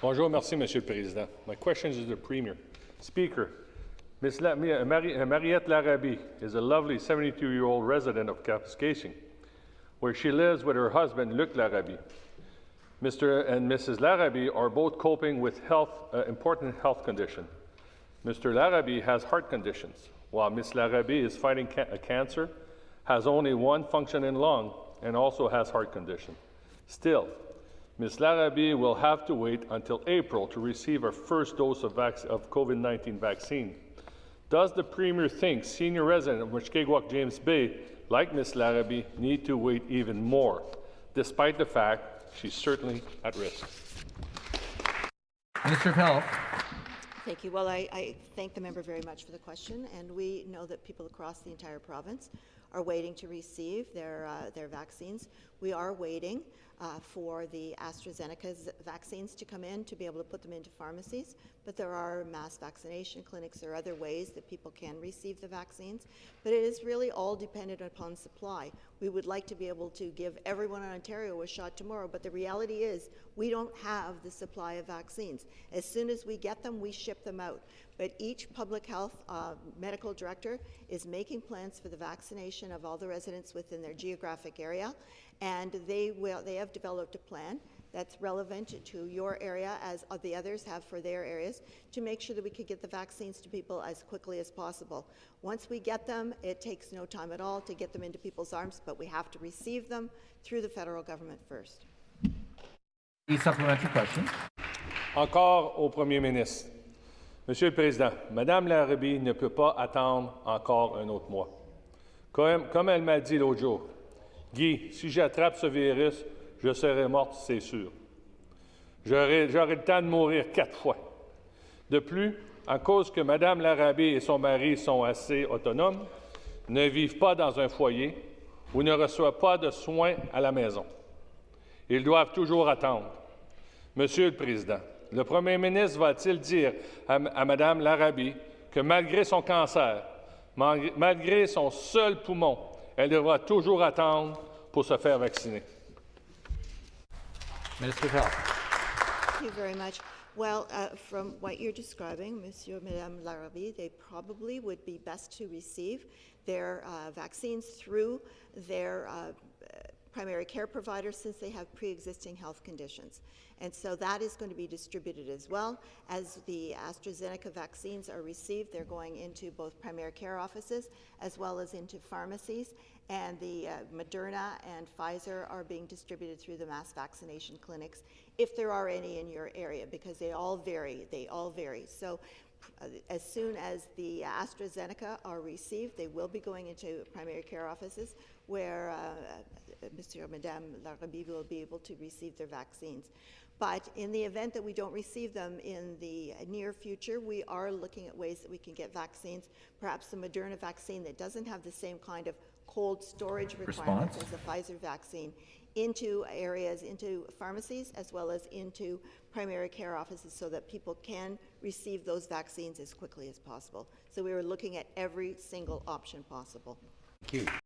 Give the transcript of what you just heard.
Bonjour, merci, Monsieur le Président. My question is to the Premier. Speaker, Ms. Mariette Larabie is a lovely 72-year-old resident of Kapuskasing, where she lives with her husband, Luc Larabie. Mr. and Mrs. Larabie are both coping with important health condition. Mr. Larabie has heart conditions, while Ms. Larabie is fighting cancer, has only one functioning lung, and also has heart condition. Still, Ms. Larabie will have to wait until April to receive her first dose of COVID-19 vaccine. Does the Premier think senior residents of Mushkegowuk James Bay, like Ms. Larabie, need to wait even more, despite the fact she's certainly at risk? Minister of Health. Thank you. Well, I thank the member very much for the question, and we know that people across the entire province are waiting to receive their vaccines. We are waiting for the AstraZeneca vaccines to come in to be able to put them into pharmacies, but there are mass vaccination clinics or other ways that people can receive the vaccines, but it is really all dependent upon supply. We would like to be able to give everyone in Ontario a shot tomorrow, but the reality is we don't have the supply of vaccines. As soon as we get them, we ship them out. But each public health medical director is making plans for the vaccination of all the residents within their geographic area, and they have developed a plan that's relevant to your area as the others have for their areas to make sure that we can get the vaccines to people as quickly as possible. Once we get them, it takes no time at all to get them into people's arms, but we have to receive them through the federal government first. The supplementary question. Encore au Premier ministre. Monsieur le Président, Mme Larabie ne peut pas attendre encore un autre mois. Comme elle m'a dit l'autre jour, Guy, si j'attrape ce virus, je serai morte, c'est sûr. J'aurai le temps de mourir 4 fois. De plus, à cause que Mme Larabie et son mari sont assez autonomes, ne vivent pas dans un foyer ou ne reçoivent pas de soins à la maison. Ils doivent toujours attendre. Monsieur le Président, le Premier ministre va-t-il dire à Mme Larabie que malgré son cancer, malgré son seul poumon, elle devra toujours attendre pour se faire vacciner? Minister of Health. Thank you very much. Well, from what you're describing, Monsieur and Mme Larabie, they probably would be best to receive their vaccines through their primary care providers since they have pre-existing health conditions. And so that is going to be distributed as well. As the AstraZeneca vaccines are received, they're going into both primary care offices as well as into pharmacies. And the Moderna and Pfizer are being distributed through the mass vaccination clinics, if there are any in your area, because they all vary. So as soon as the AstraZeneca are received, they will be going into primary care offices where Mr. and Mme Larabie will be able to receive their vaccines. But in the event that we don't receive them in the near future, we are looking at ways that we can get vaccines, perhaps the Moderna vaccine that doesn't have the same kind of cold storage requirements as the Pfizer vaccine, into areas, into pharmacies, as well as into primary care offices so that people can receive those vaccines as quickly as possible. So we are looking at every single option possible. Thank you.